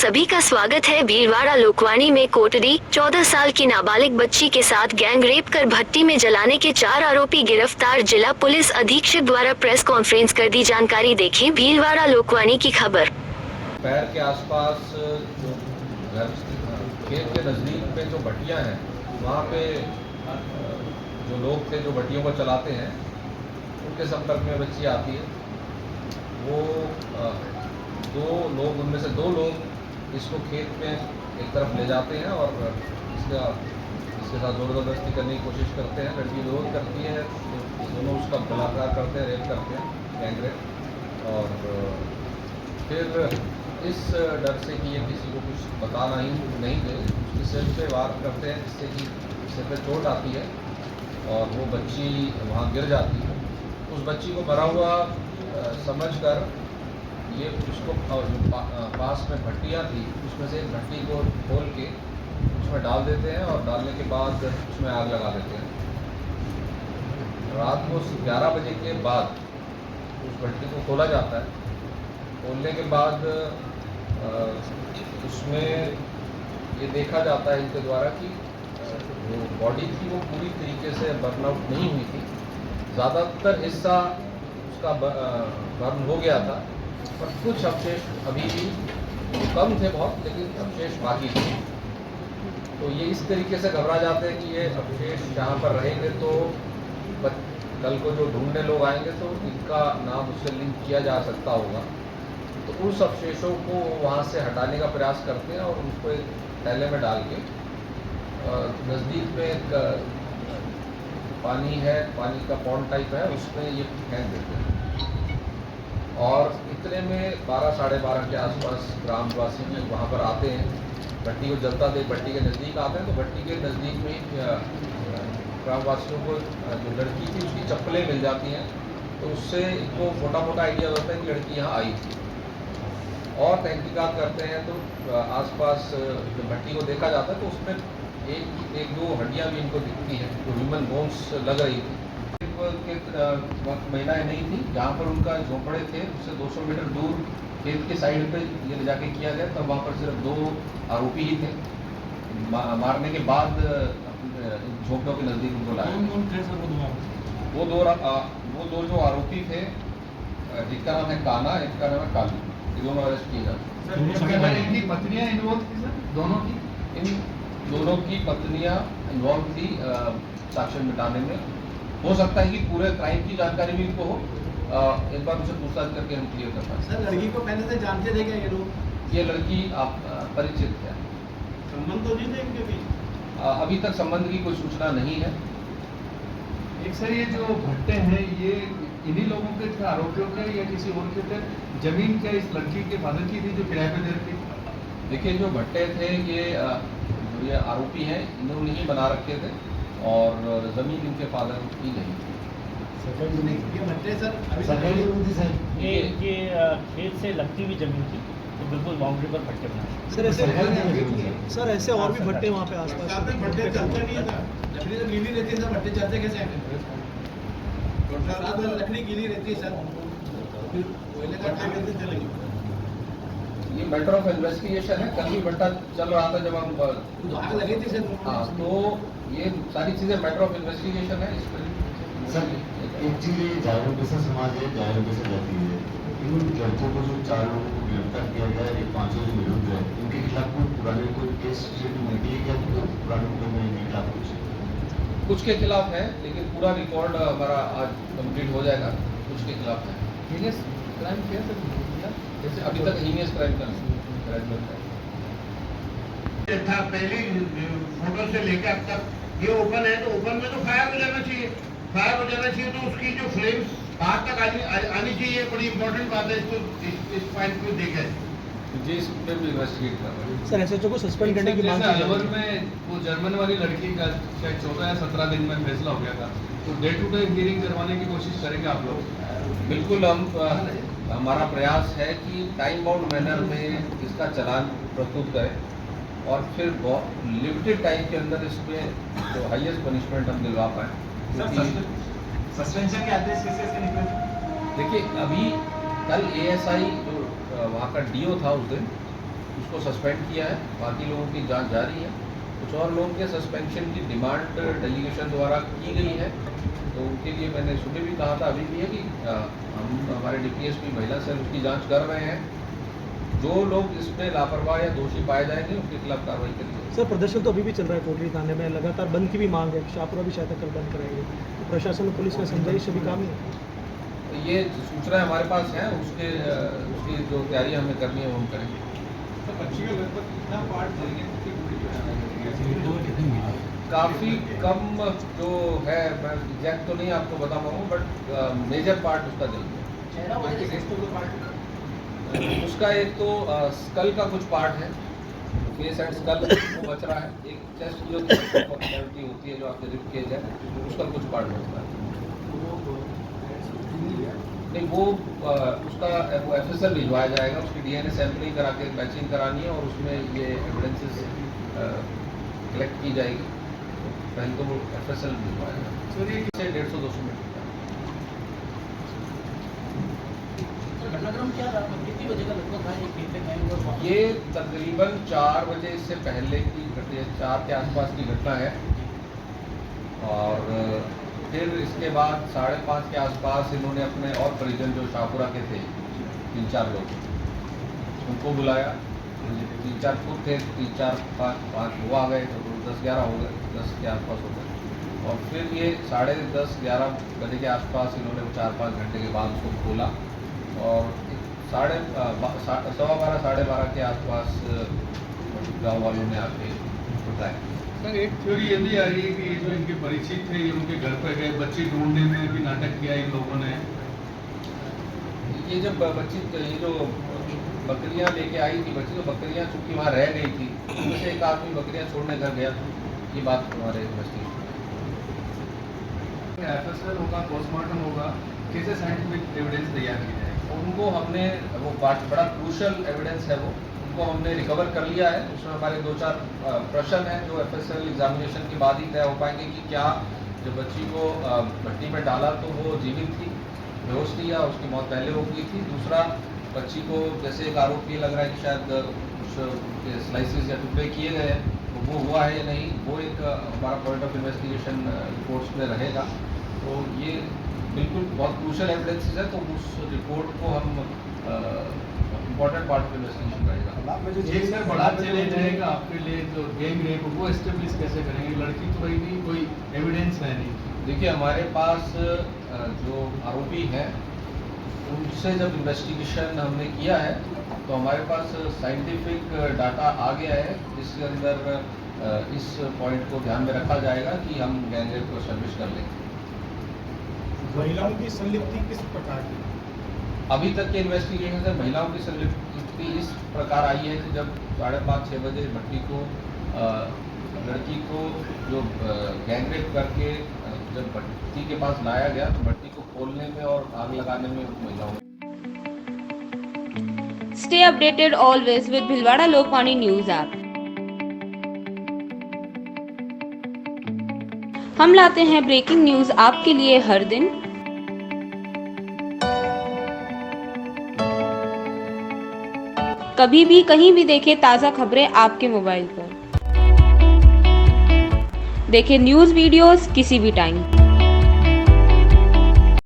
सभी का स्वागत है। भीलवाड़ा लोकवानी में कोटड़ी 14 साल की नाबालिग बच्ची के साथ गैंग रेप कर भट्टी में जलाने के 4 आरोपी गिरफ्तार। जिला पुलिस अधीक्षक द्वारा प्रेस कॉन्फ्रेंस कर दी जानकारी। देखें भीलवाड़ा लोकवानी की खबर। पैर के आसपास जो घर खेत के नज़दीक पे जो भट्टियाँ हैं, वहाँ पे जो लोग थे जो भट्टियों को चलाते हैं, उनके संपर्क में बच्ची आती है। वो उनमें से दो लोग इसको खेत में एक तरफ ले जाते हैं और इसके साथ ज़बरदस्ती करने की कोशिश करते हैं। लड़की विरोध करती है तो दोनों उसका बलात्कार करते हैं, रेप करते हैं, गैंग रेप। और फिर इस डर से कि ये किसी को कुछ बताना ही नहीं दे, उसके सिर पे वार करते हैं, जिससे कि सिर पे चोट आती है और वो बच्ची वहाँ गिर जाती है। उस बच्ची को मरा हुआ समझकर ये उसको पास में भट्टियाँ थी, उसमें से एक भट्टी को खोल के उसमें डाल देते हैं और डालने के बाद उसमें आग लगा देते हैं। रात को 11 बजे के बाद उस भट्टी को खोला जाता है। खोलने के बाद उसमें ये देखा जाता है इनके द्वारा कि जो बॉडी थी वो पूरी तरीके से बर्न आउट नहीं हुई थी। ज़्यादातर हिस्सा उसका बर्न हो गया था, पर कुछ अवशेष अभी भी कम थे बहुत, लेकिन अवशेष बाकी थे। तो ये इस तरीके से घबरा जाते हैं कि ये अवशेष जहाँ पर रहेंगे तो कल को जो ढूंढने लोग आएंगे तो इनका नाम उससे लिंक किया जा सकता होगा। तो उस अवशेषों को वहाँ से हटाने का प्रयास करते हैं और उसको एक थैले में डाल के नज़दीक में एक पानी है, पानी का पॉन्ड टाइप है, उसमें ये फेंक देते हैं। और इतने में 12 साढ़े 12 के आसपास ग्रामवासी भी वहाँ पर आते हैं। भट्टी को जलता देख भट्टी के नज़दीक आते हैं तो भट्टी के नज़दीक में ग्रामवासियों को जो लड़की थी उसकी चप्पलें मिल जाती हैं। तो उससे इनको मोटा मोटा आइडिया होता है कि लड़की यहाँ आई थी। और तहकीकात करते हैं तो आसपास जो भट्टी को देखा जाता है तो उसमें एक दो हड्डियाँ भी इनको दिखती हैं जो ह्यूमन बोन्स लग रही थी। महिलाएं नहीं थी, जहाँ पर उनका झोंपड़े थे उससे 200 मीटर दूर खेत के साइड पे ये ले जाके किया गया। तब वहाँ पर सिर्फ 2 आरोपी ही थे। मारने के बाद झोंपड़ों के नज़दीक उनको लाया। वो दो जो आरोपी थे, एक का नाम है काना, एक का नाम है कालू, ये दोनों अरेस्ट किए जाते। इनकी पत्नियां इन्वॉल्व थी सर? इन दोनों की पत्नियां इन्वॉल्व थी साक्ष्य मिटाने में। हो सकता है कि पूरे क्राइम की जानकारी भी इनको हो। एक बार उनसे पूछताछ करके हम क्लियर कर पाएं। सर लड़की को पहले से जानते थे क्या ये लोग? ये लड़की आप परिचित है। संबंध तो नहीं थे इनके बीच? अभी तक संबंध की कोई सूचना नहीं है। एक सर ये जो भट्टे हैं ये इन्हीं लोगों के थे, आरोपियों के, या किसी और के थे? जमीन क्या इस लड़की के फादर की थी जो किराए पे दे रही थी? देखिए जो भट्टे थे ये आरोपी हैं, इन्होंने ही बना रखे थे और ज़मीन इनके फादर की नहीं थी। ये भट्टे सर ये खेत से लगती हुई जमीन थी तो बिल्कुल बाउंड्री पर भट्टे बनाए। सर ऐसे और भी भट्टे वहाँ पे आसपास भट्टे चलते नहीं था, लकड़ी तो गीली रहती है सर, भट्टे चलते कैसे हैं? रात में लकड़ी गीली रहती है सर, फिर कोयले का काम कैसे चलेगी? ये मैटर ऑफ इन्वेस्टिगेशन है। कल भी भट्टा चल रहा था जब हम तो आग लगी थी सर। हाँ, तो ये सारी चीज़ें मैटर ऑफ इन्वेस्टिगेशन है। इस पर सर एक्चुअली जागरूकता समाज है, जागरूकता जाती है। इन लड़कों को जो 4 लोगों को गिरफ्तार किया गया है, 5 जो विरुद्ध है, इनके खिलाफ कोई पुराने कोई केस मिली है क्या? पुराने मुकदमे इनके खिलाफ कुछ के खिलाफ है, लेकिन पूरा रिकॉर्ड हमारा आज कंप्लीट हो जाएगा। कुछ के खिलाफ है। हीनियस क्राइम किया सर? जैसे अभी तक हीनियस क्राइम था पहली फोटो से लेकर अब तक ये ओपन है, तो ओपन में तो फायर हो जाना चाहिए। फायर हो जाना चाहिए तो उसकी जो फ्लेम्स बाहर तक आनी चाहिए। बड़ी इंपॉर्टेंट बात है, इसको इस पॉइंट को देखें। जी, इस पर भी इन्वेस्टिगेट कर रहे हैं। सर एसएचओ को सस्पेंड करने की मांग की अलवर में वो जर्मन वाली लड़की का शायद 14 या 17 दिन में फैसला हो गया था, तो डे टू डे हियरिंग करवाने की कोशिश करेंगे आप लोग? बिल्कुल, हमारा प्रयास है कि टाइम बाउंड मैनर में इसका चालान प्रस्तुत करें और फिर बहुत लिमिटेड टाइम के अंदर इसमें जो हाईएस्ट पनिशमेंट हम दिलवा पाएँ। सस्पेंशन के आदेश किसके निकले? देखिए अभी कल एएसआई जो वहाँ का डीओ था उस दिन, उसको सस्पेंड किया है, बाकी लोगों की जांच जारी है। कुछ और लोगों के सस्पेंशन की डिमांड डेलीगेशन द्वारा की गई है, तो उनके लिए मैंने सुबह भी कहा था, अभी भी है कि हम हमारे डीपीएसपी महिला सेल उसकी जांच कर रहे हैं। जो लोग इसमें लापरवाह या दोषी पाए जाएंगे उनके खिलाफ कार्रवाई करेंगे। सर प्रदर्शन तो अभी भी चल रहा है कोटली थाने में, लगातार बंद की भी मांग है, शाहपुरा भी शायद कल बंद कराएंगे, तो प्रशासन और पुलिस में समझाइश भी काम है। ये सूचना हमारे पास है, उसकी जो तैयारी हमें करनी है वो हम करेंगे। तो बच्ची का लगभग कितना पार्ट जलेंगे, कितनी पूरी काफ़ी कम जो है, मैं एग्जैक्ट तो नहीं आपको बता पाऊँ, बट मेजर पार्ट उसका जल गया। उसका एक तो स्कल का कुछ पार्ट है, फेस एंड स्कल वो बच रहा है, एक चेस्ट जो कैविटी होती है जो आपके रिब केज है उसका कुछ पार्ट बचता है। नहीं वो उसका वो एफएसएल भिजवाया जाएगा, उसकी डीएनए सैंपलिंग करा के मैचिंग करानी है और उसमें ये एविडेंसेस कलेक्ट की जाएगी। पहले तो वो एफएसएल भिजवाया जाएगा। 150-200 मिनट। घटनाक्रम क्या रहा, कितनी बजे का लगभग था ये खेलते गए और ये तकरीबन 4 बजे से पहले की घटना, 4 के आसपास की घटना है। और फिर इसके बाद 5:30 के आसपास इन्होंने अपने और परिजन जो शाहपुरा के थे 3-4 लोग, उनको बुलाया। 3-4 खुद थे, 3-4-5 वो आ गए, तो 10-11 हो गए, 10 के आसपास हो गए। और फिर ये 10:30-11 बजे के आसपास इन्होंने 4-5 घंटे के बाद उसको खोला और 12:30 के आसपास गाँव वालों ने आके बताया। सर एक थ्योरी ये भी आ रही है कि ये जो इनके परिचित थे ये उनके घर पर गए, बच्ची ढूंढने में भी नाटक किया इन लोगों ने। ये जब बच्ची ये जो बकरियां लेके आई थी बच्ची, तो बकरियां चूंकि वहाँ रह गई थी, उनमें से एक आदमी बकरियां छोड़ने घर गया था। ये बात हमारे इन्वेस्टिगेशन एफएसएल होगा, पोस्टमार्टम होगा, कैसे साइंटिफिक एविडेंस तैयार किया जाए? उनको हमने वो बड़ा क्रूशल एविडेंस है, वो उनको हमने रिकवर कर लिया है। उसमें हमारे 2-4 प्रश्न हैं जो एफएसएल एग्जामिनेशन के बाद ही तय हो पाएंगे कि क्या जब बच्ची को भट्टी में डाला तो वो जीवित थी, बेहोश थी, या उसकी मौत पहले हो गई थी। दूसरा, बच्ची को जैसे एक आरोप ये लग रहा है कि शायद कुछ स्लाइसेस या टुकड़े किए गए हैं, तो वो हुआ है या नहीं, वो एक हमारा पॉइंट ऑफ इन्वेस्टिगेशन रिपोर्ट्स में रहेगा। तो ये बिल्कुल बहुत क्रूशल एविडेंसेस है, तो उस रिपोर्ट को हम इम्पोर्टेंट पार्ट ऑफ इन्वेस्टिगेशन रहेगा। एक सर बड़ा चैलेंज रहेगा आपके लिए जो गैंग रेप वो एस्टेब्लिश कैसे करेंगे? लड़की तो भाई नहीं, कोई एविडेंस है नहीं। देखिए हमारे पास जो आरोपी हैं उनसे जब इन्वेस्टिगेशन हमने किया है तो हमारे पास साइंटिफिक डाटा आ गया है, जिसके अंदर इस पॉइंट को ध्यान में रखा जाएगा कि हम गैंग रेप को एस्टेब्लिश कर लेंगे। महिलाओं की संलिप्ति किस प्रकार की? अभी तक के इन्वेस्टिगेशन से महिलाओं की संलिप्ति इस प्रकार आई है कि जब 5:30-6 बजे भट्टी को लड़की को जो गैंग रेप करके जब भट्टी के पास लाया गया तो भट्टी को खोलने में और आग लगाने में महिलाओं ने। Stay updated always with Bhilwara Lokmani News app. हम लाते हैं ब्रेकिंग न्यूज आपके लिए हर दिन। कभी भी कहीं भी देखें ताज़ा खबरें आपके मोबाइल पर। देखें न्यूज़ वीडियोस किसी भी टाइम।